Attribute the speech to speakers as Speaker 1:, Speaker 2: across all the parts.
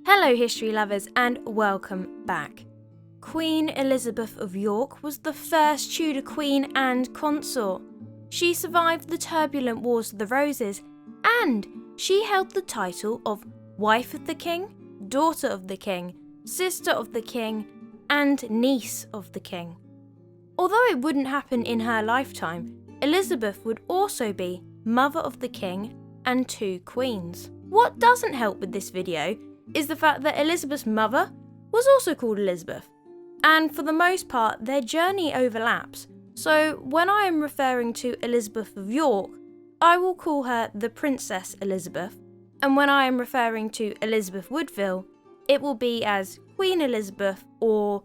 Speaker 1: Hello history lovers and welcome back. Queen Elizabeth of York was the first Tudor queen and consort. She survived the turbulent Wars of the Roses and she held the title of Wife of the King, Daughter of the King, Sister of the King and Niece of the King. Although it wouldn't happen in her lifetime, Elizabeth would also be Mother of the King and 2 queens. What doesn't help with this video is the fact that Elizabeth's mother was also called Elizabeth, and for the most part their journey overlaps, so when I am referring to Elizabeth of York, I will call her the Princess Elizabeth, and when I am referring to Elizabeth Woodville, it will be as Queen Elizabeth or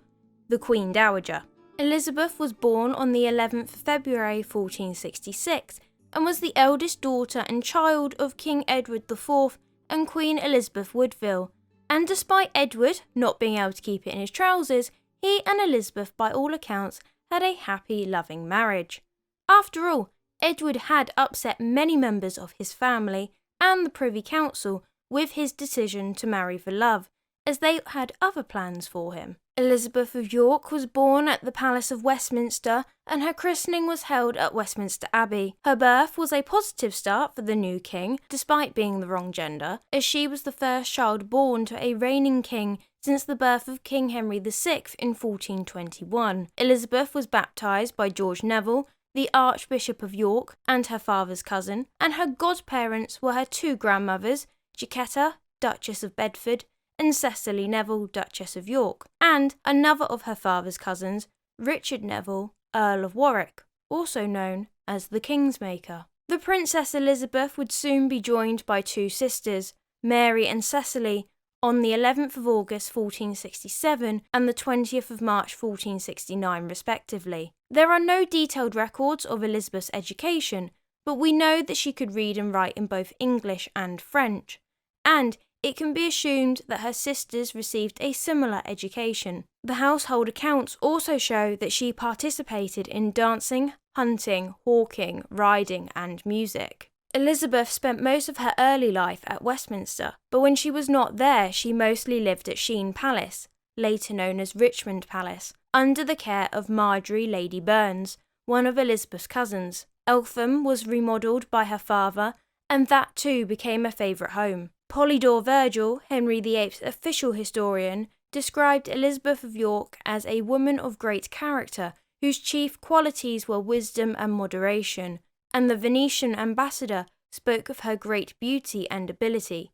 Speaker 1: the Queen Dowager. Elizabeth was born on the 11th of February 1466 and was the eldest daughter and child of King Edward IV and Queen Elizabeth Woodville, and despite Edward not being able to keep it in his trousers, he and Elizabeth by all accounts had a happy, loving marriage. After all, Edward had upset many members of his family and the Privy Council with his decision to marry for love, as they had other plans for him. Elizabeth of York was born at the Palace of Westminster and her christening was held at Westminster Abbey. Her birth was a positive start for the new king, despite being the wrong gender, as she was the first child born to a reigning king since the birth of King Henry VI in 1421. Elizabeth was baptised by George Neville, the Archbishop of York and her father's cousin, and her godparents were her 2 grandmothers, Jacquetta, Duchess of Bedford, and Cecily Neville, Duchess of York, and another of her father's cousins, Richard Neville, Earl of Warwick, also known as the Kingsmaker. The Princess Elizabeth would soon be joined by 2 sisters, Mary and Cecily, on the 11th of August 1467 and the 20th of March 1469 respectively. There are no detailed records of Elizabeth's education, but we know that she could read and write in both English and French, and it can be assumed that her sisters received a similar education. The household accounts also show that she participated in dancing, hunting, hawking, riding, and music. Elizabeth spent most of her early life at Westminster, but when she was not there, she mostly lived at Sheen Palace, later known as Richmond Palace, under the care of Marjorie Lady Burns, one of Elizabeth's cousins. Eltham was remodelled by her father, and that too became a favourite home. Polydore Virgil, Henry VIII's official historian, described Elizabeth of York as a woman of great character whose chief qualities were wisdom and moderation, and the Venetian ambassador spoke of her great beauty and ability.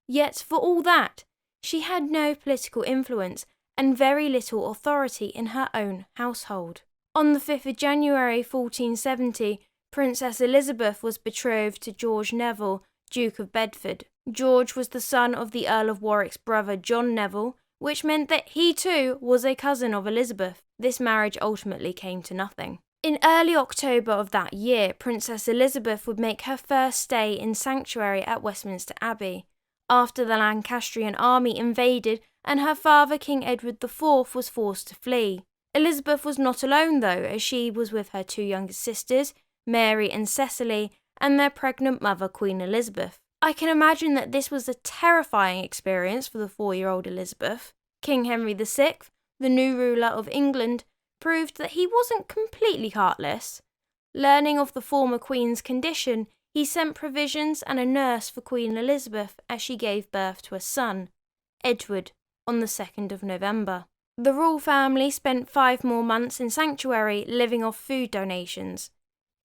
Speaker 1: Yet for all that, she had no political influence and very little authority in her own household. On the 5th of January 1470, Princess Elizabeth was betrothed to George Neville, Duke of Bedford. George was the son of the Earl of Warwick's brother John Neville, which meant that he too was a cousin of Elizabeth. This marriage ultimately came to nothing. In early October of that year, Princess Elizabeth would make her first stay in sanctuary at Westminster Abbey, after the Lancastrian army invaded and her father King Edward IV was forced to flee. Elizabeth was not alone though, as she was with her 2 younger sisters, Mary and Cecily, and their pregnant mother Queen Elizabeth. I can imagine that this was a terrifying experience for the 4-year-old Elizabeth. King Henry VI, the new ruler of England, proved that he wasn't completely heartless. Learning of the former Queen's condition, he sent provisions and a nurse for Queen Elizabeth as she gave birth to a son, Edward, on the 2nd of November. The royal family spent 5 more months in sanctuary living off food donations.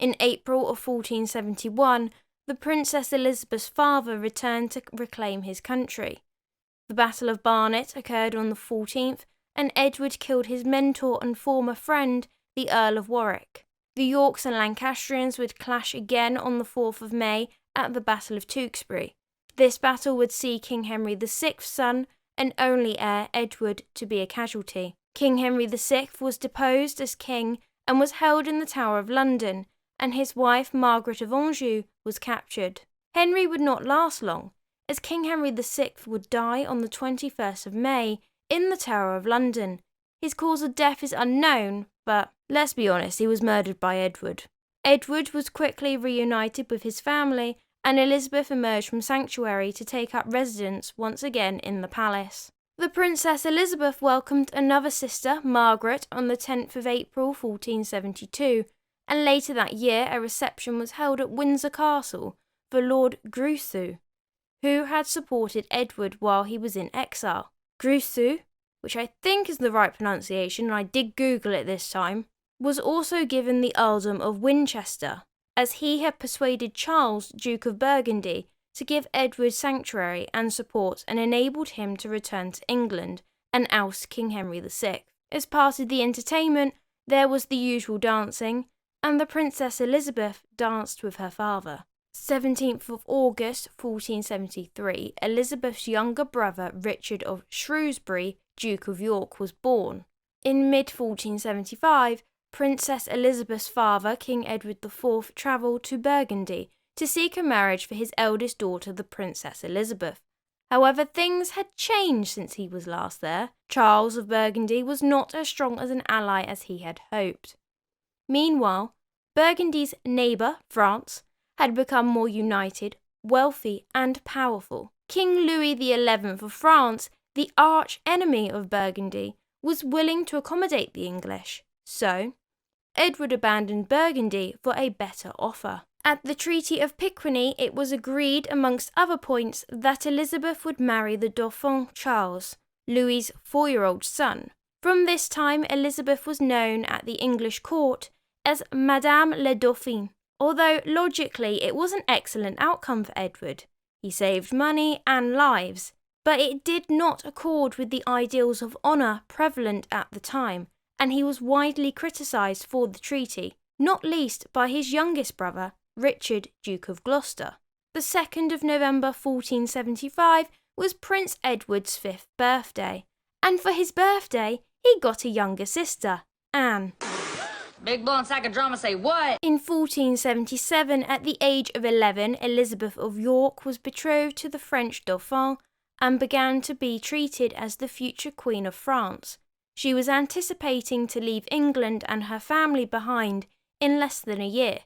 Speaker 1: In April of 1471, the Princess Elizabeth's father returned to reclaim his country. The Battle of Barnet occurred on the 14th, and Edward killed his mentor and former friend, the Earl of Warwick. The Yorks and Lancastrians would clash again on the 4th of May at the Battle of Tewkesbury. This battle would see King Henry VI's son and only heir, Edward, to be a casualty. King Henry VI was deposed as king and was held in the Tower of London, and his wife Margaret of Anjou was captured. Henry would not last long, as King Henry VI would die on the 21st of May in the Tower of London. His cause of death is unknown, but let's be honest, he was murdered by Edward. Edward was quickly reunited with his family and Elizabeth emerged from sanctuary to take up residence once again in the palace. The Princess Elizabeth welcomed another sister, Margaret, on the 10th of April 1472, and later that year a reception was held at Windsor Castle for Lord Gruseau, who had supported Edward while he was in exile. Gruseau, which I think is the right pronunciation, and I did Google it this time, was also given the earldom of Winchester, as he had persuaded Charles, Duke of Burgundy, to give Edward sanctuary and support and enabled him to return to England and oust King Henry VI. As part of the entertainment, there was the usual dancing, and the Princess Elizabeth danced with her father. 17th of August 1473, Elizabeth's younger brother Richard of Shrewsbury, Duke of York, was born. In mid-1475, Princess Elizabeth's father, King Edward IV, travelled to Burgundy to seek a marriage for his eldest daughter, the Princess Elizabeth. However, things had changed since he was last there. Charles of Burgundy was not as strong as an ally as he had hoped. Meanwhile, Burgundy's neighbour, France, had become more united, wealthy and powerful. King Louis XI of France, the arch enemy of Burgundy, was willing to accommodate the English. So, Edward abandoned Burgundy for a better offer. At the Treaty of Picquigny, it was agreed, amongst other points, that Elizabeth would marry the Dauphin Charles, Louis's 4-year-old son. From this time, Elizabeth was known at the English court as Madame la Dauphine. Although logically it was an excellent outcome for Edward. He saved money and lives, but it did not accord with the ideals of honour prevalent at the time, and he was widely criticised for the treaty, not least by his youngest brother, Richard, Duke of Gloucester. The 2nd of November 1475 was Prince Edward's 5th birthday, and for his birthday he got a younger sister, Anne.
Speaker 2: Big blonde sack of drama, say what?
Speaker 1: In 1477, at the age of 11, Elizabeth of York was betrothed to the French Dauphin and began to be treated as the future Queen of France. She was anticipating to leave England and her family behind in less than a year.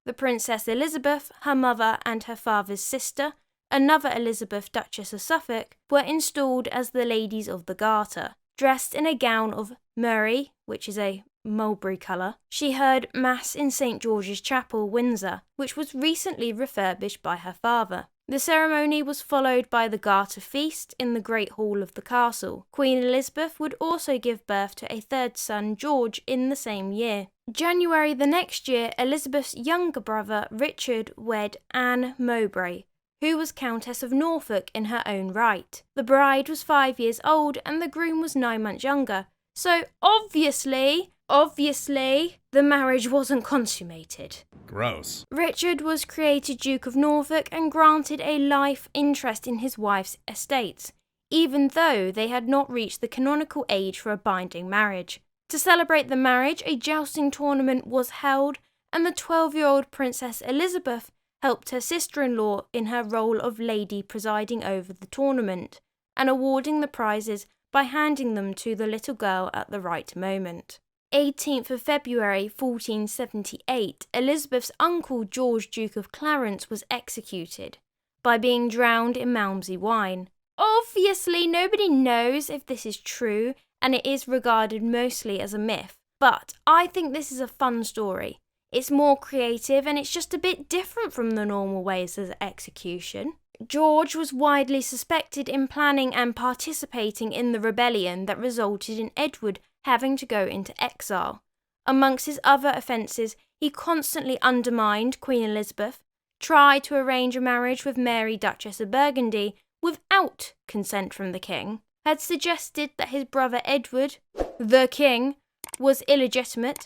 Speaker 1: The Princess Elizabeth, her mother and her father's sister, another Elizabeth, Duchess of Suffolk, were installed as the Ladies of the Garter. Dressed in a gown of murrey, which is a mulberry colour, she heard Mass in St. George's Chapel, Windsor, which was recently refurbished by her father. The ceremony was followed by the Garter Feast in the Great Hall of the castle. Queen Elizabeth would also give birth to a third son, George, in the same year. January the next year, Elizabeth's younger brother, Richard, wed Anne Mowbray, who was Countess of Norfolk in her own right. The bride was 5 years old and the groom was 9 months younger, so obviously, the marriage wasn't consummated.
Speaker 3: Gross.
Speaker 1: Richard was created Duke of Norfolk and granted a life interest in his wife's estates, even though they had not reached the canonical age for a binding marriage. To celebrate the marriage, a jousting tournament was held, and the 12-year-old Princess Elizabeth helped her sister-in-law in her role of lady presiding over the tournament and awarding the prizes by handing them to the little girl at the right moment. 18th of February 1478, Elizabeth's uncle George, Duke of Clarence, was executed by being drowned in Malmsey wine. Obviously, nobody knows if this is true, and it is regarded mostly as a myth, but I think this is a fun story. It's more creative and it's just a bit different from the normal ways of execution. George was widely suspected in planning and participating in the rebellion that resulted in Edward having to go into exile. Amongst his other offences, he constantly undermined Queen Elizabeth, tried to arrange a marriage with Mary, Duchess of Burgundy, without consent from the king, had suggested that his brother Edward, the king, was illegitimate,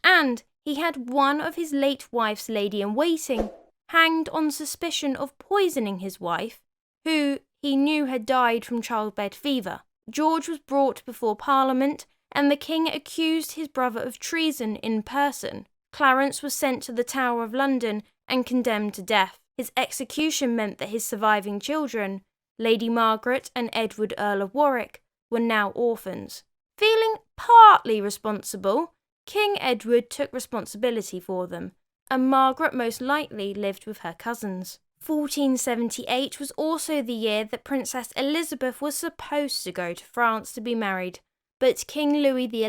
Speaker 1: and he had one of his late wife's lady-in-waiting hanged on suspicion of poisoning his wife, who he knew had died from childbed fever. George was brought before Parliament, and the king accused his brother of treason in person. Clarence was sent to the Tower of London and condemned to death. His execution meant that his surviving children, Lady Margaret and Edward, Earl of Warwick, were now orphans. Feeling partly responsible, King Edward took responsibility for them, and Margaret most likely lived with her cousins. 1478 was also the year that Princess Elizabeth was supposed to go to France to be married, but King Louis XI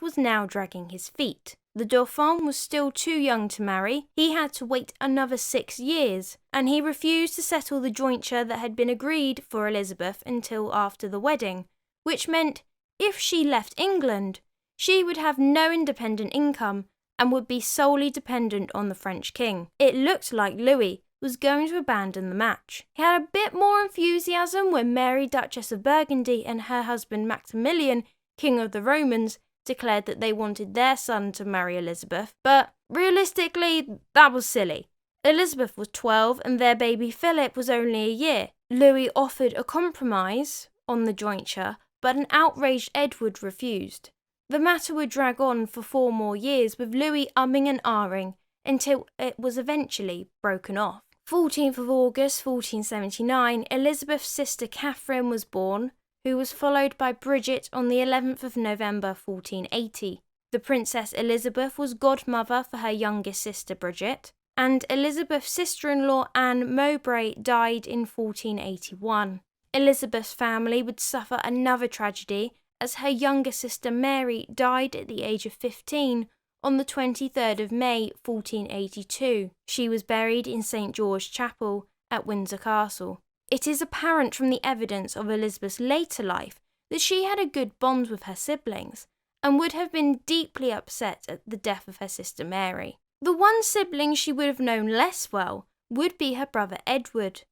Speaker 1: was now dragging his feet. The Dauphin was still too young to marry, he had to wait another 6 years, and he refused to settle the jointure that had been agreed for Elizabeth until after the wedding, which meant if she left England, she would have no independent income and would be solely dependent on the French king. It looked like Louis was going to abandon the match. He had a bit more enthusiasm when Mary, Duchess of Burgundy, and her husband Maximilian, King of the Romans, declared that they wanted their son to marry Elizabeth, but realistically, that was silly. Elizabeth was 12 and their baby Philip was only a year. Louis offered a compromise on the jointure, but an outraged Edward refused. The matter would drag on for 4 more years, with Louis umming and ahhing until it was eventually broken off. 14th of August 1479, Elizabeth's sister Catherine was born, who was followed by Bridget on the 11th of November 1480. The Princess Elizabeth was godmother for her youngest sister Bridget, and Elizabeth's sister-in-law Anne Mowbray died in 1481. Elizabeth's family would suffer another tragedy as her younger sister Mary died at the age of 15 on the 23rd of May 1482. She was buried in St. George's Chapel at Windsor Castle. It is apparent from the evidence of Elizabeth's later life that she had a good bond with her siblings and would have been deeply upset at the death of her sister Mary. The one sibling she would have known less well would be her brother Edward.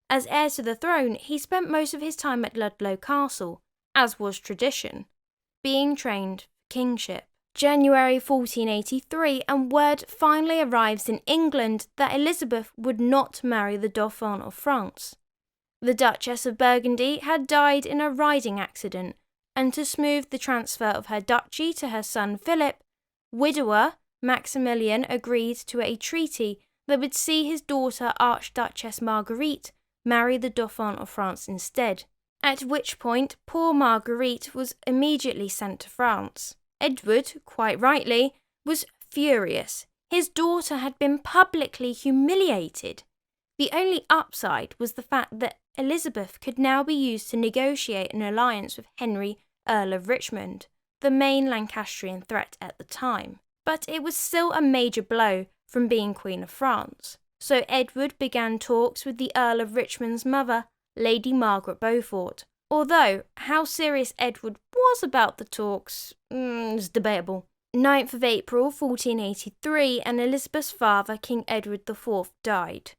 Speaker 1: As heir to the throne, he spent most of his time at Ludlow Castle, as was tradition, being trained for kingship. January 1483, and word finally arrives in England that Elizabeth would not marry the Dauphin of France. The Duchess of Burgundy had died in a riding accident, and to smooth the transfer of her duchy to her son Philip, widower Maximilian agreed to a treaty that would see his daughter Archduchess Margaret marry the Dauphin of France instead, at which point poor Margaret was immediately sent to France. Edward, quite rightly, was furious. His daughter had been publicly humiliated. The only upside was the fact that Elizabeth could now be used to negotiate an alliance with Henry, Earl of Richmond, the main Lancastrian threat at the time. But it was still a major blow from being Queen of France. So Edward began talks with the Earl of Richmond's mother, Lady Margaret Beaufort. Although how serious Edward was about the talks is debatable. 9th of April 1483, and Elizabeth's father, King Edward IV, died.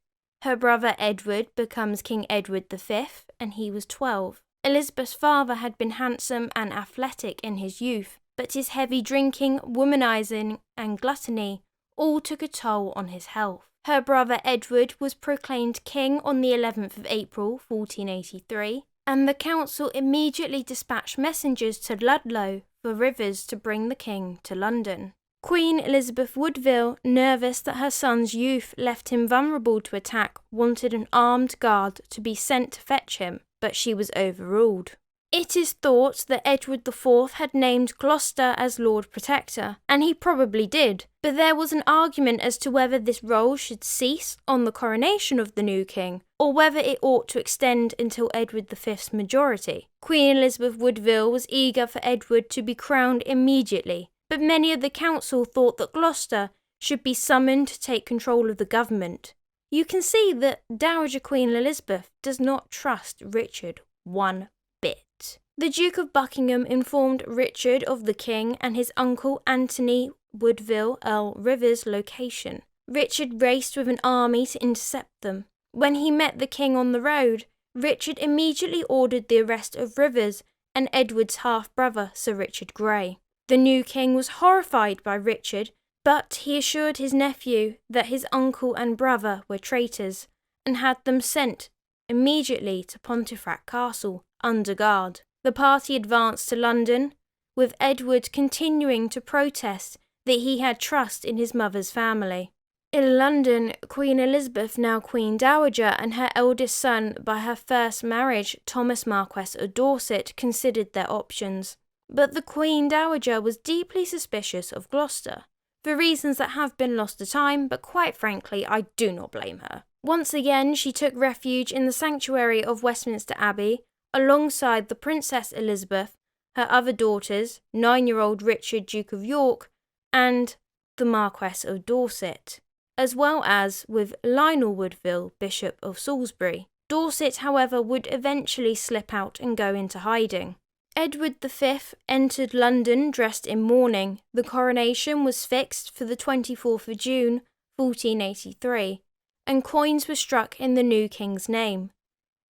Speaker 1: Her brother Edward becomes King Edward V, and he was 12. Elizabeth's father had been handsome and athletic in his youth, but his heavy drinking, womanizing, and gluttony all took a toll on his health. Her brother Edward was proclaimed king on the 11th of April 1483, and the council immediately dispatched messengers to Ludlow for Rivers to bring the king to London. Queen Elizabeth Woodville, nervous that her son's youth left him vulnerable to attack, wanted an armed guard to be sent to fetch him, but she was overruled. It is thought that Edward IV had named Gloucester as Lord Protector, and he probably did, but there was an argument as to whether this role should cease on the coronation of the new king, or whether it ought to extend until Edward V's majority. Queen Elizabeth Woodville was eager for Edward to be crowned immediately, but many of the council thought that Gloucester should be summoned to take control of the government. You can see that Dowager Queen Elizabeth does not trust Richard one bit. The Duke of Buckingham informed Richard of the king and his uncle Anthony Woodville Earl Rivers' location. Richard raced with an army to intercept them. When he met the king on the road, Richard immediately ordered the arrest of Rivers and Edward's half-brother, Sir Richard Grey. The new king was horrified by Richard, but he assured his nephew that his uncle and brother were traitors and had them sent immediately to Pontefract Castle under guard. The party advanced to London, with Edward continuing to protest that he had trust in his mother's family. In London, Queen Elizabeth, now Queen Dowager, and her eldest son by her first marriage, Thomas Marquess of Dorset, considered their options. But the Queen Dowager was deeply suspicious of Gloucester, for reasons that have been lost to time, but quite frankly, I do not blame her. Once again, she took refuge in the sanctuary of Westminster Abbey, alongside the Princess Elizabeth, her other daughters, 9-year-old Richard, Duke of York, and the Marquess of Dorset, as well as with Lionel Woodville, Bishop of Salisbury. Dorset, however, would eventually slip out and go into hiding. Edward V entered London dressed in mourning. The coronation was fixed for the 24th of June, 1483, and coins were struck in the new king's name.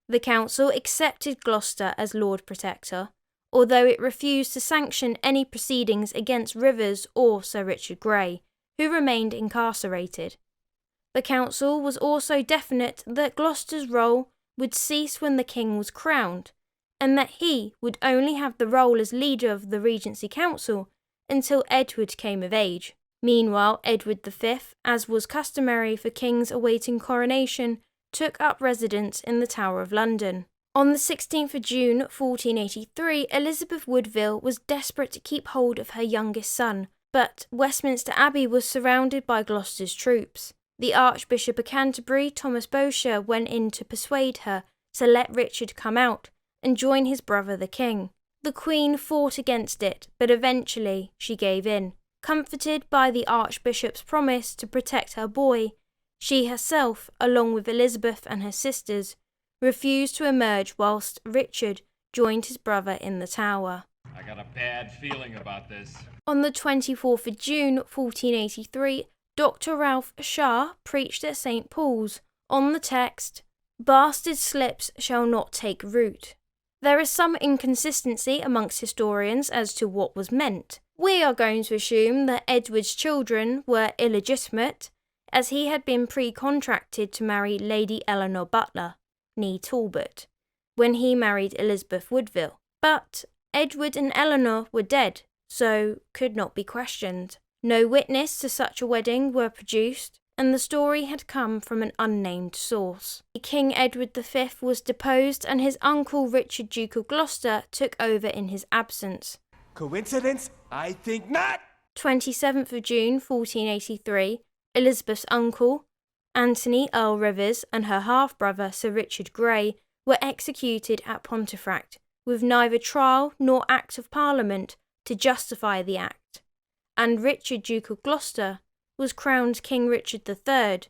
Speaker 1: The council accepted Gloucester as Lord Protector, although it refused to sanction any proceedings against Rivers or Sir Richard Grey, who remained incarcerated. The council was also definite that Gloucester's role would cease when the king was crowned, and that he would only have the role as leader of the Regency Council until Edward came of age. Meanwhile, Edward V, as was customary for kings awaiting coronation, took up residence in the Tower of London. On the 16th of June 1483, Elizabeth Woodville was desperate to keep hold of her youngest son, but Westminster Abbey was surrounded by Gloucester's troops. The Archbishop of Canterbury, Thomas Bourchier, went in to persuade her to let Richard come out and join his brother the king. The Queen fought against it, but eventually she gave in. Comforted by the Archbishop's promise to protect her boy, she herself, along with Elizabeth and her sisters, refused to emerge whilst Richard joined his brother in the Tower.
Speaker 3: I got a bad feeling about this.
Speaker 1: On the 24th of June 1483, Dr. Ralph Shah preached at St. Paul's on the text, "Bastard slips shall not take root." There is some inconsistency amongst historians as to what was meant. We are going to assume that Edward's children were illegitimate, as he had been pre-contracted to marry Lady Eleanor Butler, née Talbot, when he married Elizabeth Woodville. But Edward and Eleanor were dead, so could not be questioned. No witness to such a wedding were produced, and the story had come from an unnamed source. King Edward V was deposed and his uncle Richard, Duke of Gloucester, took over in his absence.
Speaker 4: Coincidence? I think not!
Speaker 1: 27th of June 1483, Elizabeth's uncle, Anthony Earl Rivers, and her half-brother Sir Richard Grey were executed at Pontefract, with neither trial nor Act of Parliament to justify the act, and Richard, Duke of Gloucester, was crowned King Richard III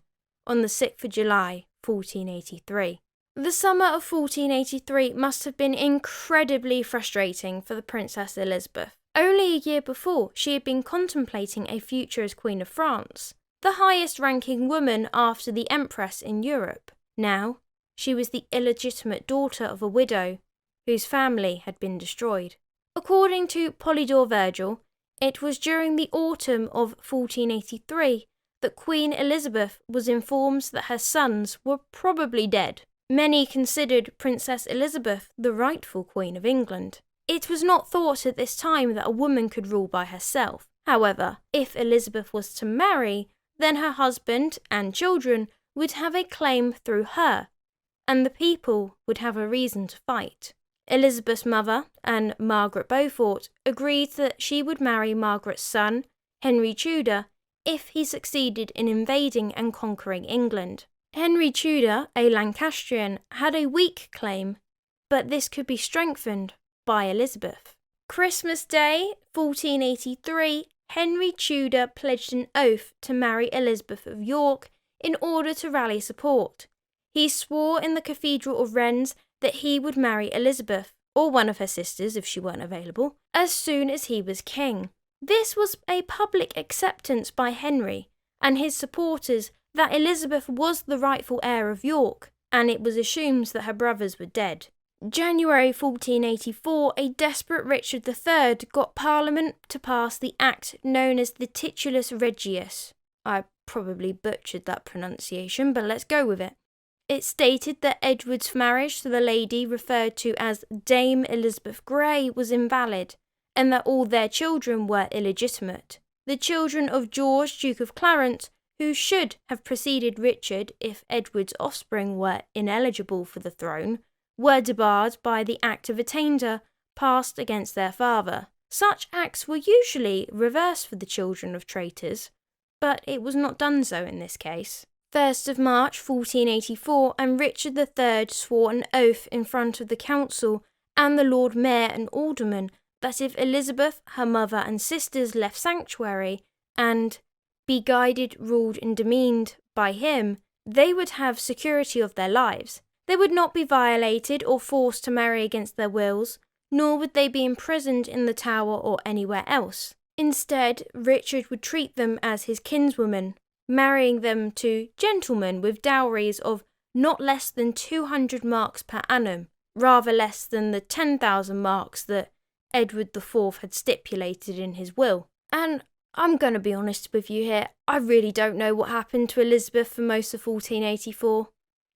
Speaker 1: on the 6th of July 1483. The summer of 1483 must have been incredibly frustrating for the Princess Elizabeth. Only a year before, she had been contemplating a future as Queen of France, the highest-ranking woman after the Empress in Europe. Now, she was the illegitimate daughter of a widow, whose family had been destroyed. According to Polydore Virgil, it was during the autumn of 1483 that Queen Elizabeth was informed that her sons were probably dead. Many considered Princess Elizabeth the rightful Queen of England. It was not thought at this time that a woman could rule by herself. However, if Elizabeth was to marry, then her husband and children would have a claim through her, and the people would have a reason to fight. Elizabeth's mother, Anne Margaret Beaufort, agreed that she would marry Margaret's son, Henry Tudor, if he succeeded in invading and conquering England. Henry Tudor, a Lancastrian, had a weak claim, but this could be strengthened by Elizabeth. Christmas Day, 1483, Henry Tudor pledged an oath to marry Elizabeth of York in order to rally support. He swore in the Cathedral of Rennes that he would marry Elizabeth, or one of her sisters if she weren't available, as soon as he was king. This was a public acceptance by Henry and his supporters that Elizabeth was the rightful heir of York, and it was assumed that her brothers were dead. January 1484, a desperate Richard III got Parliament to pass the act known as the Titulus Regius. I probably butchered that pronunciation, but let's go with it. It stated that Edward's marriage to the lady referred to as Dame Elizabeth Grey was invalid, and that all their children were illegitimate. The children of George, Duke of Clarence, who should have preceded Richard if Edward's offspring were ineligible for the throne, were debarred by the Act of Attainder passed against their father. Such acts were usually reversed for the children of traitors, but it was not done so in this case. 1st of March 1484, and Richard III swore an oath in front of the council and the Lord Mayor and aldermen that if Elizabeth, her mother and sisters left sanctuary and be guided, ruled and demeaned by him, they would have security of their lives. They would not be violated or forced to marry against their wills, nor would they be imprisoned in the Tower or anywhere else. Instead, Richard would treat them as his kinswomen, marrying them to gentlemen with dowries of not less than 200 marks per annum, rather less than the 10,000 marks that Edward IV had stipulated in his will. And I'm going to be honest with you here, I really don't know what happened to Elizabeth for most of 1484.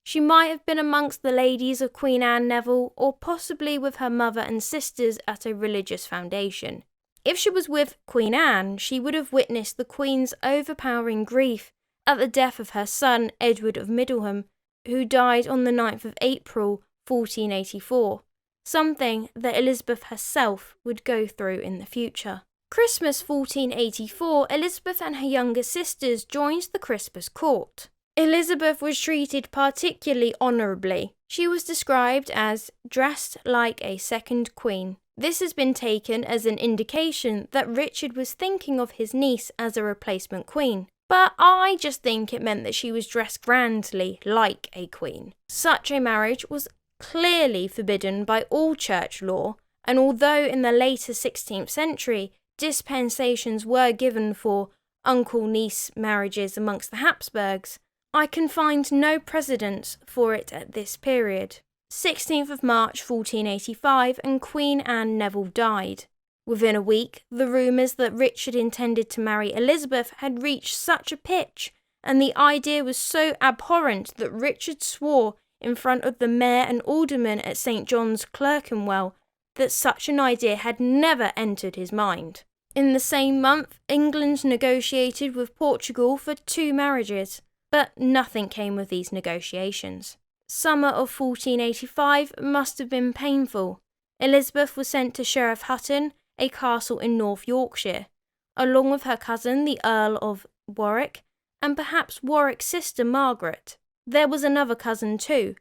Speaker 1: She might have been amongst the ladies of Queen Anne Neville, or possibly with her mother and sisters at a religious foundation. If she was with Queen Anne, she would have witnessed the Queen's overpowering grief at the death of her son Edward of Middleham, who died on the 9th of April 1484, something that Elizabeth herself would go through in the future. Christmas 1484, Elizabeth and her younger sisters joined the Christmas court. Elizabeth was treated particularly honourably. She was described as dressed like a second queen. This has been taken as an indication that Richard was thinking of his niece as a replacement queen. But I just think it meant that she was dressed grandly like a queen. Such a marriage was clearly forbidden by all church law, and although in the later 16th century dispensations were given for uncle-niece marriages amongst the Habsburgs, I can find no precedents for it at this period. 16th of March 1485, and Queen Anne Neville died. Within a week, the rumours that Richard intended to marry Elizabeth had reached such a pitch, and the idea was so abhorrent that Richard swore in front of the mayor and aldermen at St. John's, Clerkenwell, that such an idea had never entered his mind. In the same month, England negotiated with Portugal for 2 marriages, but nothing came of these negotiations. Summer of 1485 must have been painful. Elizabeth was sent to Sheriff Hutton, a castle in North Yorkshire, along with her cousin, the Earl of Warwick, and perhaps Warwick's sister Margaret. There was another cousin too,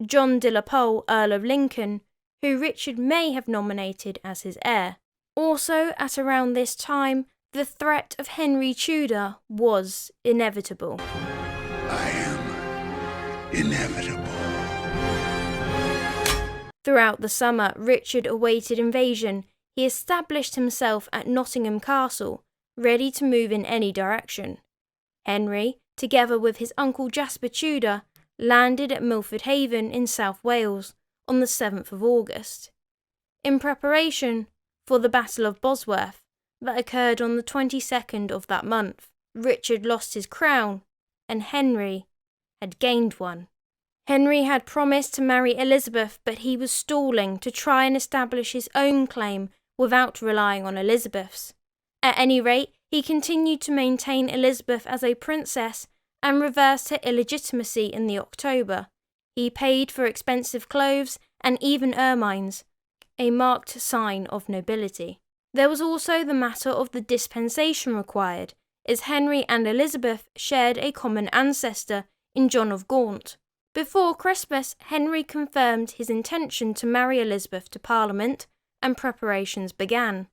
Speaker 1: John de la Pole, Earl of Lincoln, who Richard may have nominated as his heir. Also, at around this time, the threat of Henry Tudor was inevitable.
Speaker 5: I am inevitable.
Speaker 1: Throughout the summer, Richard awaited invasion. He established himself at Nottingham Castle, ready to move in any direction. Henry, together with his uncle Jasper Tudor, landed at Milford Haven in South Wales on the 7th of August, in preparation for the Battle of Bosworth that occurred on the 22nd of that month. Richard lost his crown, and Henry had gained one. Henry had promised to marry Elizabeth, but he was stalling to try and establish his own claim without relying on Elizabeth's. At any rate, he continued to maintain Elizabeth as a princess and reversed her illegitimacy in the October. He paid for expensive clothes and even ermines, a marked sign of nobility. There was also the matter of the dispensation required, as Henry and Elizabeth shared a common ancestor in John of Gaunt. Before Christmas, Henry confirmed his intention to marry Elizabeth to Parliament, and preparations began.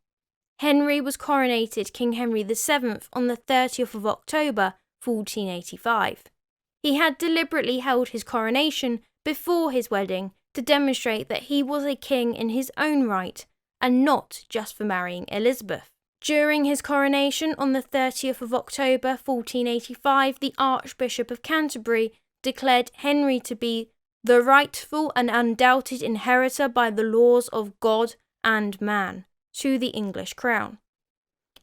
Speaker 1: Henry was coronated King Henry VII on the 30th of October 1485. He had deliberately held his coronation before his wedding to demonstrate that he was a king in his own right, and not just for marrying Elizabeth. During his coronation on the 30th of October 1485, the Archbishop of Canterbury declared Henry to be the rightful and undoubted inheritor by the laws of God and man to the English crown.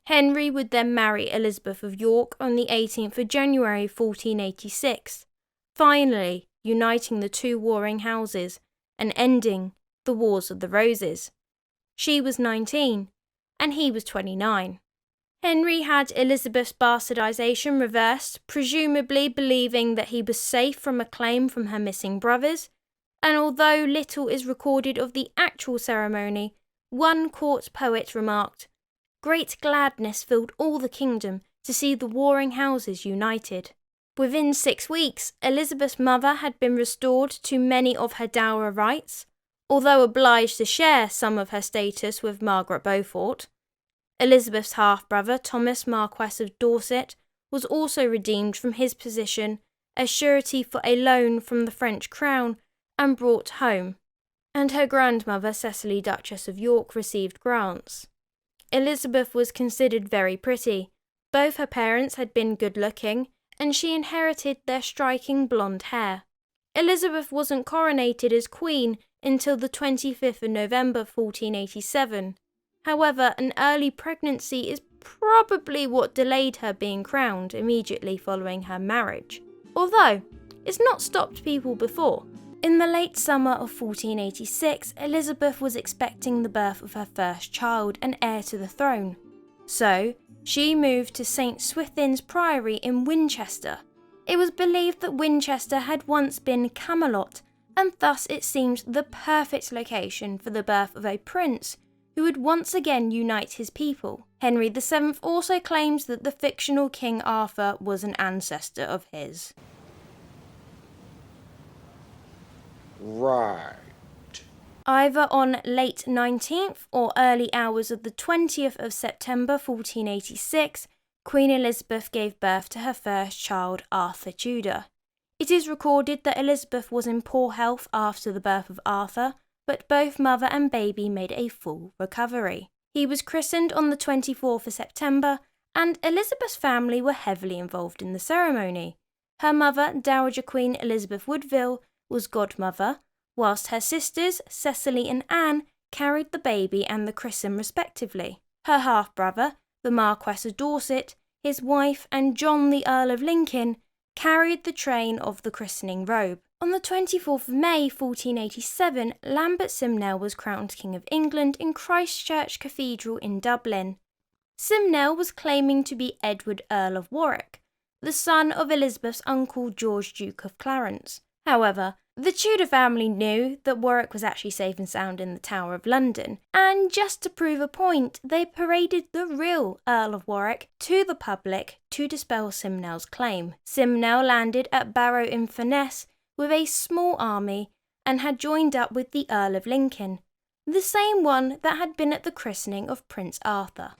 Speaker 1: Henry would then marry Elizabeth of York on the 18th of January 1486, finally uniting the two warring houses and ending the Wars of the Roses. She was 19 and he was 29. Henry had Elizabeth's bastardization reversed, presumably believing that he was safe from a claim from her missing brothers, and although little is recorded of the actual ceremony, one court poet remarked, "Great gladness filled all the kingdom to see the warring houses united." Within 6 weeks, Elizabeth's mother had been restored to many of her dower rights, although obliged to share some of her status with Margaret Beaufort. Elizabeth's half-brother, Thomas, Marquess of Dorset, was also redeemed from his position as surety for a loan from the French crown and brought home, and her grandmother, Cecily, Duchess of York, received grants. Elizabeth was considered very pretty. Both her parents had been good-looking, and she inherited their striking blonde hair. Elizabeth wasn't coronated as queen until the 25th of November 1487. However, an early pregnancy is probably what delayed her being crowned immediately following her marriage. Although, it's not stopped people before. In the late summer of 1486, Elizabeth was expecting the birth of her first child and heir to the throne. So, she moved to St. Swithin's Priory in Winchester. It was believed that Winchester had once been Camelot, and thus it seemed the perfect location for the birth of a prince who would once again unite his people. Henry VII also claims that the fictional King Arthur was an ancestor of his.
Speaker 6: Right.
Speaker 1: Either on late 19th or early hours of the 20th of September 1486, Queen Elizabeth gave birth to her first child, Arthur Tudor. It is recorded that Elizabeth was in poor health after the birth of Arthur, but both mother and baby made a full recovery. He was christened on the 24th of September, and Elizabeth's family were heavily involved in the ceremony. Her mother, Dowager Queen Elizabeth Woodville, was godmother, whilst her sisters, Cecily and Anne, carried the baby and the christen respectively. Her half-brother, the Marquess of Dorset, his wife, and John the Earl of Lincoln, carried the train of the christening robe. On the 24th of May 1487, Lambert Simnel was crowned King of England in Christchurch Cathedral in Dublin. Simnel was claiming to be Edward, Earl of Warwick, the son of Elizabeth's uncle George, Duke of Clarence. However, the Tudor family knew that Warwick was actually safe and sound in the Tower of London, and just to prove a point, they paraded the real Earl of Warwick to the public to dispel Simnel's claim. Simnel landed at Barrow-in-Furness with a small army and had joined up with the Earl of Lincoln, the same one that had been at the christening of Prince Arthur.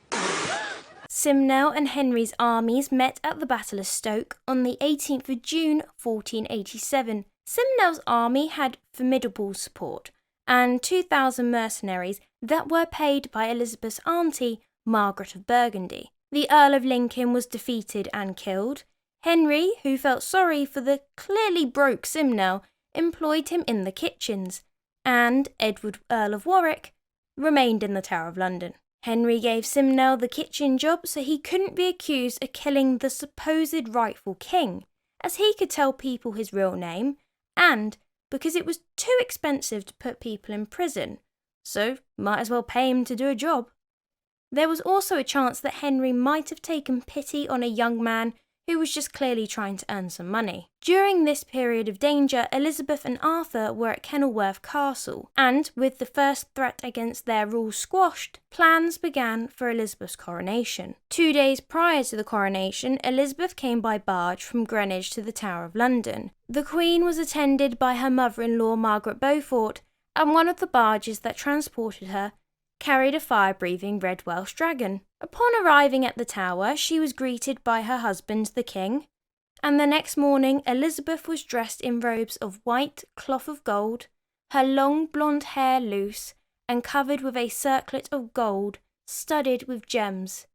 Speaker 1: Simnel and Henry's armies met at the Battle of Stoke on the 18th of June 1487. Simnel's army had formidable support and 2,000 mercenaries that were paid by Elizabeth's auntie, Margaret of Burgundy. The Earl of Lincoln was defeated and killed. Henry, who felt sorry for the clearly broke Simnel, employed him in the kitchens, and Edward, Earl of Warwick, remained in the Tower of London. Henry gave Simnel the kitchen job so he couldn't be accused of killing the supposed rightful king, as he could tell people his real name, and because it was too expensive to put people in prison, so might as well pay him to do a job. There was also a chance that Henry might have taken pity on a young man who was just clearly trying to earn some money. During this period of danger, Elizabeth and Arthur were at Kenilworth Castle, and with the first threat against their rule squashed, plans began for Elizabeth's coronation. 2 days prior to the coronation, Elizabeth came by barge from Greenwich to the Tower of London. The Queen was attended by her mother-in-law Margaret Beaufort, and one of the barges that transported her carried a fire-breathing red Welsh dragon. Upon arriving at the Tower, she was greeted by her husband, the King, and the next morning Elizabeth was dressed in robes of white cloth of gold, her long blonde hair loose and covered with a circlet of gold studded with gems,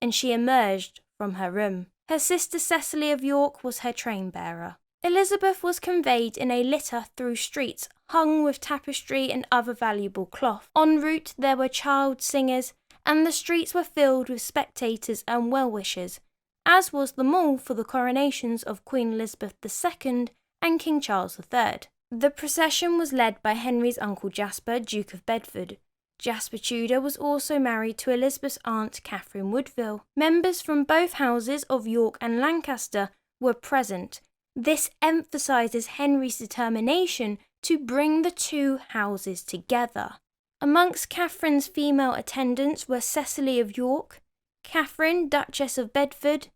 Speaker 1: and she emerged from her room. Her sister Cecily of York was her train-bearer. Elizabeth was conveyed in a litter through streets hung with tapestry and other valuable cloth. En route there were child singers, and the streets were filled with spectators and well-wishers, as was the mall for the coronations of Queen Elizabeth II and King Charles III. The procession was led by Henry's uncle Jasper, Duke of Bedford. Jasper Tudor was also married to Elizabeth's aunt Catherine Woodville. Members from both houses of York and Lancaster were present. This emphasises Henry's determination to bring the two houses together. Amongst Catherine's female attendants were Cecily of York, Catherine, Duchess of Bedford,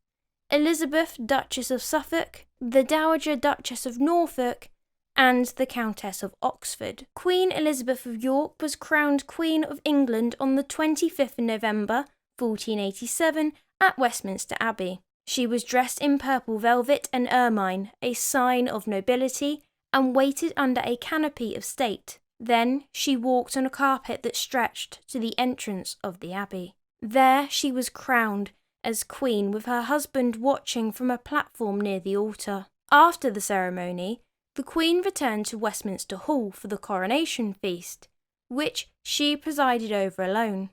Speaker 1: Elizabeth, Duchess of Suffolk, the Dowager Duchess of Norfolk, and the Countess of Oxford. Queen Elizabeth of York was crowned Queen of England on the 25th of November 1487 at Westminster Abbey. She was dressed in purple velvet and ermine, a sign of nobility, and waited under a canopy of state. Then she walked on a carpet that stretched to the entrance of the abbey. There she was crowned as queen, with her husband watching from a platform near the altar. After the ceremony, the Queen returned to Westminster Hall for the coronation feast, which she presided over alone,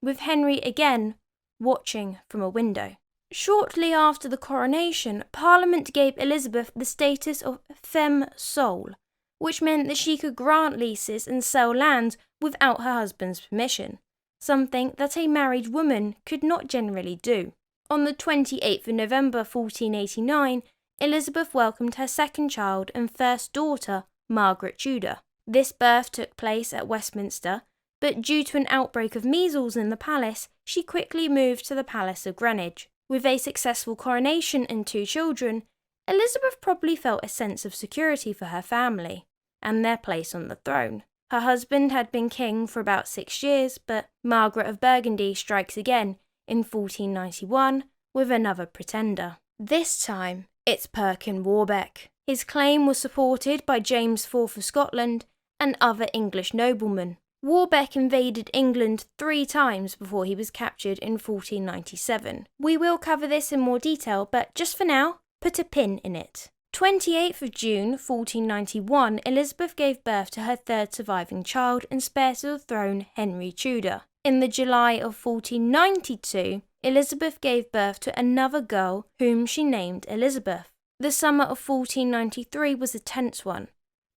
Speaker 1: with Henry again watching from a window. Shortly after the coronation, Parliament gave Elizabeth the status of femme sole, which meant that she could grant leases and sell land without her husband's permission, something that a married woman could not generally do. On the 28th of November 1489, Elizabeth welcomed her second child and first daughter, Margaret Tudor. This birth took place at Westminster, but due to an outbreak of measles in the palace, she quickly moved to the Palace of Greenwich. With a successful coronation and 2 children, Elizabeth probably felt a sense of security for her family and their place on the throne. Her husband had been king for about 6 years, but Margaret of Burgundy strikes again in 1491 with another pretender. This time, it's Perkin Warbeck. His claim was supported by James IV of Scotland and other English noblemen. Warbeck invaded England 3 times before he was captured in 1497. We will cover this in more detail, but just for now, put a pin in it. 28th of June 1491, Elizabeth gave birth to her 3rd surviving child and heir to the throne, Henry Tudor. In the July of 1492, Elizabeth gave birth to another girl whom she named Elizabeth. The summer of 1493 was a tense one.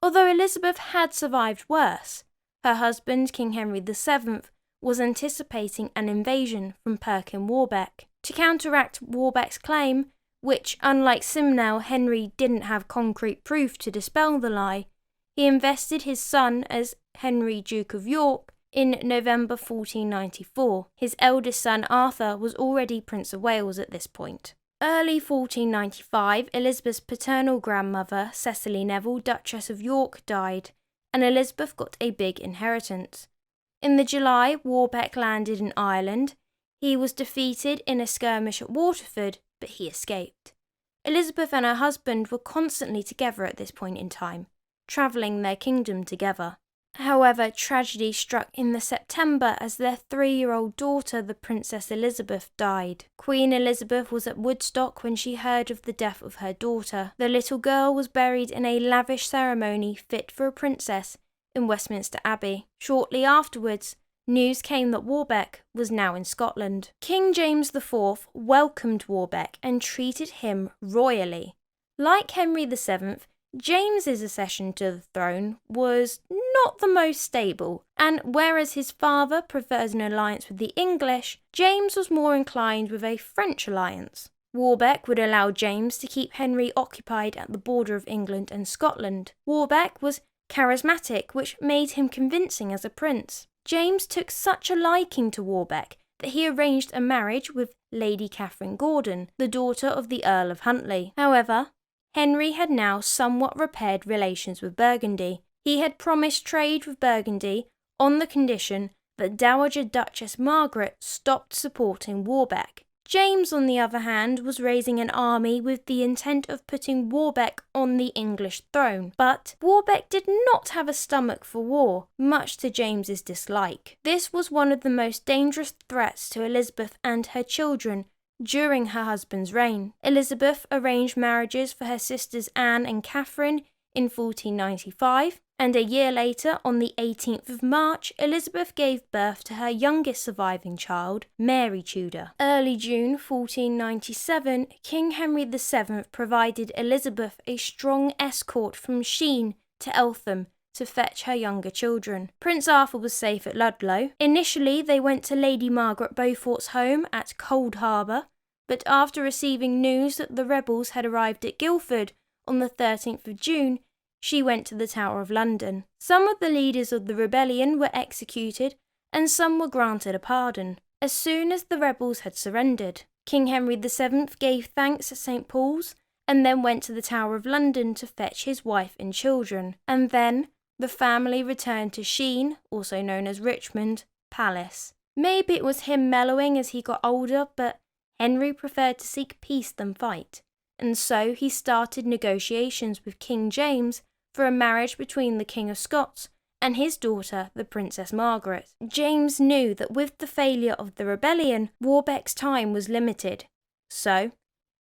Speaker 1: Although Elizabeth had survived worse, her husband, King Henry VII, was anticipating an invasion from Perkin Warbeck. To counteract Warbeck's claim, which, unlike Simnel, Henry didn't have concrete proof to dispel the lie, he invested his son as Henry, Duke of York, in November 1494. His eldest son, Arthur, was already Prince of Wales at this point. Early 1495, Elizabeth's paternal grandmother, Cecily Neville, Duchess of York, died, and Elizabeth got a big inheritance. In the July, Warbeck landed in Ireland. He was defeated in a skirmish at Waterford, but he escaped. Elizabeth and her husband were constantly together at this point in time, travelling their kingdom together. However, tragedy struck in the September as their 3-year-old daughter, the Princess Elizabeth, died. Queen Elizabeth was at Woodstock when she heard of the death of her daughter. The little girl was buried in a lavish ceremony fit for a princess in Westminster Abbey. Shortly afterwards, news came that Warbeck was now in Scotland. King James IV welcomed Warbeck and treated him royally. Like Henry VII, James's accession to the throne was not the most stable, and whereas his father preferred an alliance with the English, James was more inclined with a French alliance. Warbeck would allow James to keep Henry occupied at the border of England and Scotland. Warbeck was charismatic, which made him convincing as a prince. James took such a liking to Warbeck that he arranged a marriage with Lady Catherine Gordon, the daughter of the Earl of Huntly. However, Henry had now somewhat repaired relations with Burgundy. He had promised trade with Burgundy on the condition that Dowager Duchess Margaret stopped supporting Warbeck. James, on the other hand, was raising an army with the intent of putting Warbeck on the English throne. But Warbeck did not have a stomach for war, much to James's dislike. This was one of the most dangerous threats to Elizabeth and her children during her husband's reign. Elizabeth arranged marriages for her sisters Anne and Catherine in 1495, and a year later, on the 18th of March, Elizabeth gave birth to her youngest surviving child, Mary Tudor. Early June 1497, King Henry VII provided Elizabeth a strong escort from Sheen to Eltham to fetch her younger children. Prince Arthur was safe at Ludlow. Initially, they went to Lady Margaret Beaufort's home at Cold Harbour, but after receiving news that the rebels had arrived at Guildford on the 13th of June, she went to the Tower of London. Some of the leaders of the rebellion were executed, and some were granted a pardon. As soon as the rebels had surrendered, King Henry VII gave thanks at St. Paul's and then went to the Tower of London to fetch his wife and children. And then the family returned to Sheen, also known as Richmond, Palace. Maybe it was him mellowing as he got older, but Henry preferred to seek peace than fight, and so he started negotiations with King James for a marriage between the King of Scots and his daughter, the Princess Margaret. James knew that with the failure of the rebellion, Warbeck's time was limited, so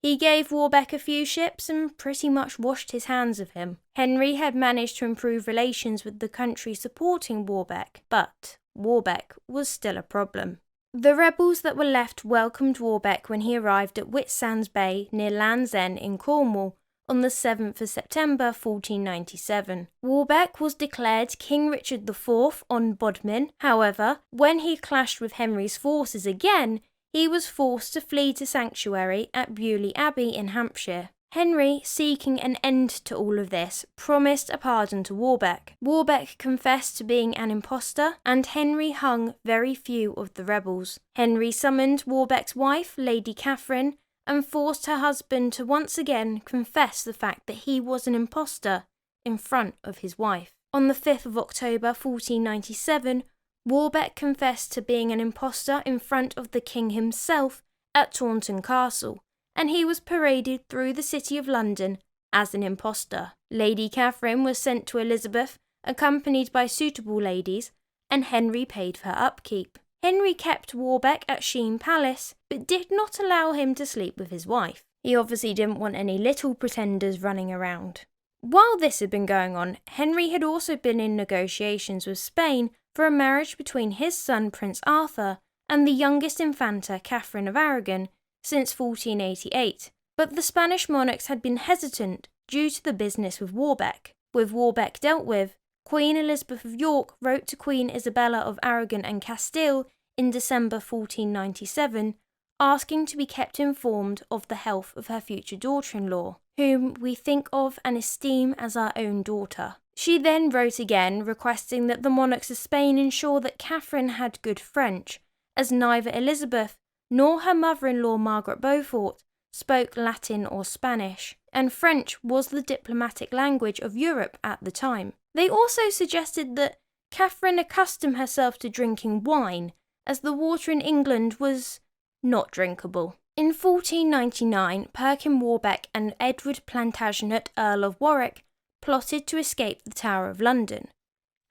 Speaker 1: he gave Warbeck a few ships and pretty much washed his hands of him. Henry had managed to improve relations with the country supporting Warbeck, but Warbeck was still a problem. The rebels that were left welcomed Warbeck when he arrived at Whitsands Bay near Land's End in Cornwall on the 7th of September 1497. Warbeck was declared King Richard IV on Bodmin. However, when he clashed with Henry's forces again, he was forced to flee to sanctuary at Beaulieu Abbey in Hampshire. Henry, seeking an end to all of this, promised a pardon to Warbeck. Warbeck confessed to being an impostor, and Henry hung very few of the rebels. Henry summoned Warbeck's wife, Lady Catherine, and forced her husband to once again confess the fact that he was an impostor in front of his wife. On the 5th of October 1497, Warbeck confessed to being an impostor in front of the king himself at Taunton Castle, and he was paraded through the city of London as an impostor. Lady Catherine was sent to Elizabeth, accompanied by suitable ladies, and Henry paid for her upkeep. Henry kept Warbeck at Sheen Palace, but did not allow him to sleep with his wife. He obviously didn't want any little pretenders running around. While this had been going on, Henry had also been in negotiations with Spain for a marriage between his son Prince Arthur and the youngest Infanta Catherine of Aragon since 1488, but the Spanish monarchs had been hesitant due to the business with Warbeck. With Warbeck dealt with, Queen Elizabeth of York wrote to Queen Isabella of Aragon and Castile in December 1497, asking to be kept informed of the health of her future daughter-in-law, whom we think of and esteem as our own daughter. She then wrote again requesting that the monarchs of Spain ensure that Catherine had good French, as neither Elizabeth nor her mother-in-law Margaret Beaufort spoke Latin or Spanish, and French was the diplomatic language of Europe at the time. They also suggested that Catherine accustom herself to drinking wine, as the water in England was not drinkable. In 1499, Perkin Warbeck and Edward Plantagenet, Earl of Warwick, plotted to escape the Tower of London.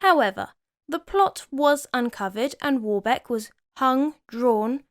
Speaker 1: However, the plot was uncovered and Warbeck was hung, drawn,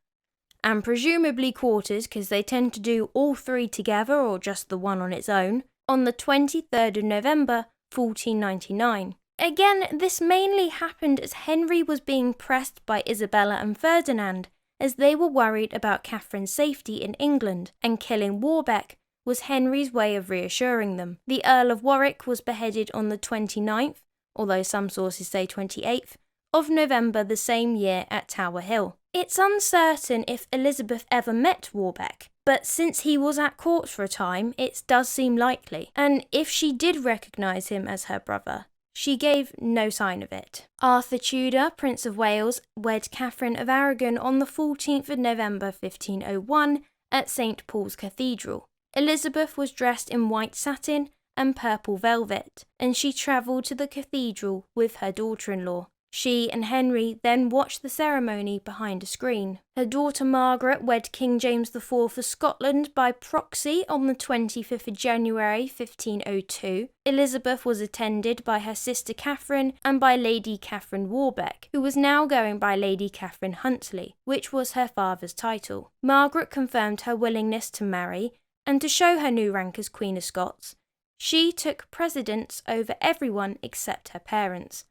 Speaker 1: and presumably quartered, because they tend to do all three together or just the one on its own, on the 23rd of November 1499. Again, this mainly happened as Henry was being pressed by Isabella and Ferdinand, as they were worried about Catherine's safety in England, and killing Warbeck was Henry's way of reassuring them. The Earl of Warwick was beheaded on the 29th, although some sources say 28th, of November the same year at Tower Hill. It's uncertain if Elizabeth ever met Warbeck, but since he was at court for a time, it does seem likely, and if she did recognise him as her brother, she gave no sign of it. Arthur Tudor, Prince of Wales, wed Catherine of Aragon on the 14th of November 1501 at St. Paul's Cathedral. Elizabeth was dressed in white satin and purple velvet, and she travelled to the cathedral with her daughter-in-law. She and Henry then watched the ceremony behind a screen. Her daughter Margaret wed King James IV of Scotland by proxy on the 25th of January 1502. Elizabeth was attended by her sister Catherine and by Lady Catherine Warbeck, who was now going by Lady Catherine Huntley, which was her father's title. Margaret confirmed her willingness to marry, and to show her new rank as Queen of Scots, she took precedence over everyone except her parents,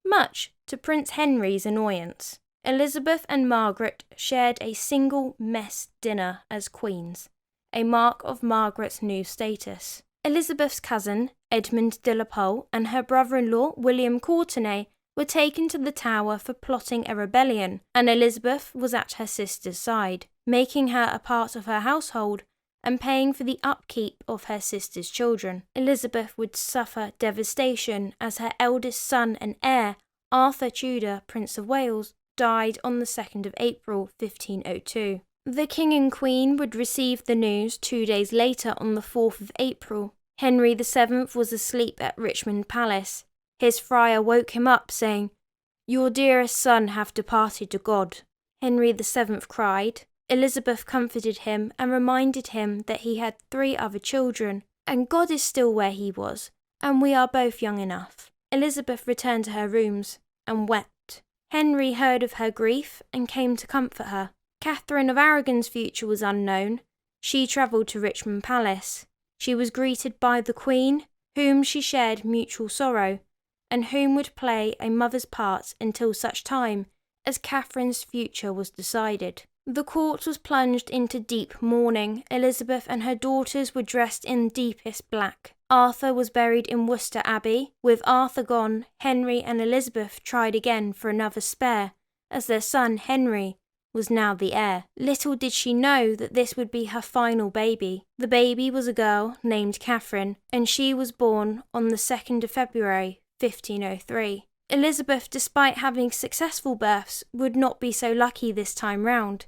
Speaker 1: much to Prince Henry's annoyance. Elizabeth and Margaret shared a single mess dinner as queens, a mark of Margaret's new status. Elizabeth's cousin, Edmund de la Pole, and her brother-in-law, William Courtenay, were taken to the Tower for plotting a rebellion, and Elizabeth was at her sister's side, making her a part of her household and paying for the upkeep of her sister's children. Elizabeth would suffer devastation as her eldest son and heir, Arthur Tudor, Prince of Wales, died on the 2nd of April 1502. The King and Queen would receive the news 2 days later on the 4th of April. Henry VII was asleep at Richmond Palace. His friar woke him up, saying, "Your dearest son hath departed to God." Henry VII cried. Elizabeth comforted him and reminded him that he had 3 other children, and God is still where he was, and we are both young enough. Elizabeth returned to her rooms and wept. Henry heard of her grief and came to comfort her. Catherine of Aragon's future was unknown. She travelled to Richmond Palace. She was greeted by the Queen, whom she shared mutual sorrow, and whom would play a mother's part until such time as Catherine's future was decided. The court was plunged into deep mourning. Elizabeth and her daughters were dressed in deepest black. Arthur was buried in Worcester Abbey. With Arthur gone, Henry and Elizabeth tried again for another spare, as their son Henry was now the heir. Little did she know that this would be her final baby. The baby was a girl named Catherine, and she was born on the 2nd of February, 1503. Elizabeth, despite having successful births, would not be so lucky this time round,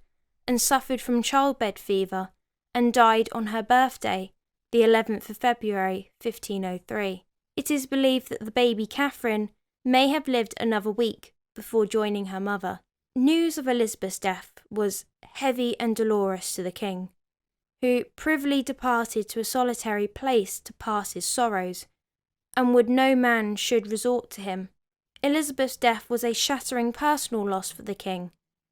Speaker 1: and suffered from childbed fever, and died on her birthday, the 11th of February, 1503. It is believed that the baby Catherine may have lived another week before joining her mother. News of Elizabeth's death was heavy and dolorous to the king, who privily departed to a solitary place to pass his sorrows, and would no man should resort to him. Elizabeth's death was a shattering personal loss for the king,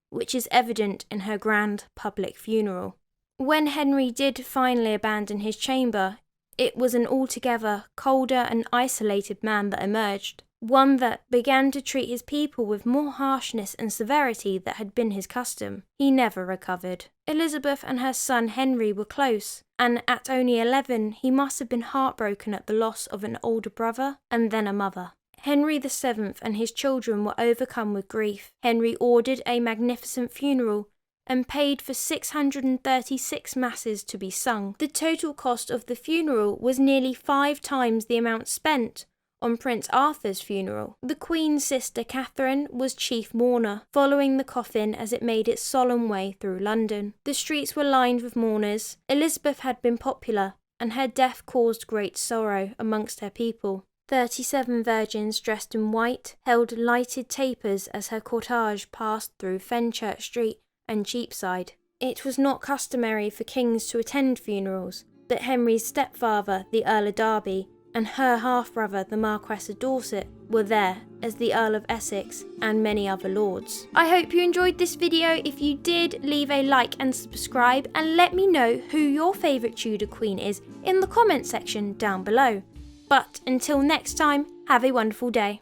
Speaker 1: which is evident in her grand public funeral. When Henry did finally abandon his chamber, it was an altogether colder and isolated man that emerged, one that began to treat his people with more harshness and severity than had been his custom. He never recovered. Elizabeth and her son Henry were close, and at only 11 he must have been heartbroken at the loss of an older brother and then a mother. Henry VII and his children were overcome with grief. Henry ordered a magnificent funeral and paid for 636 masses to be sung. The total cost of the funeral was nearly 5 times the amount spent on Prince Arthur's funeral. The Queen's sister Catherine was chief mourner, following the coffin as it made its solemn way through London. The streets were lined with mourners. Elizabeth had been popular, and her death caused great sorrow amongst her people. 37 virgins dressed in white held lighted tapers as her cortege passed through Fenchurch Street and Cheapside. It was not customary for kings to attend funerals, but Henry's stepfather, the Earl of Derby, and her half-brother, the Marquess of Dorset, were there, as the Earl of Essex and many other lords. I hope you enjoyed this video. If you did, leave a like and subscribe, and let me know who your favourite Tudor queen is in the comment section down below. But until next time, have a wonderful day.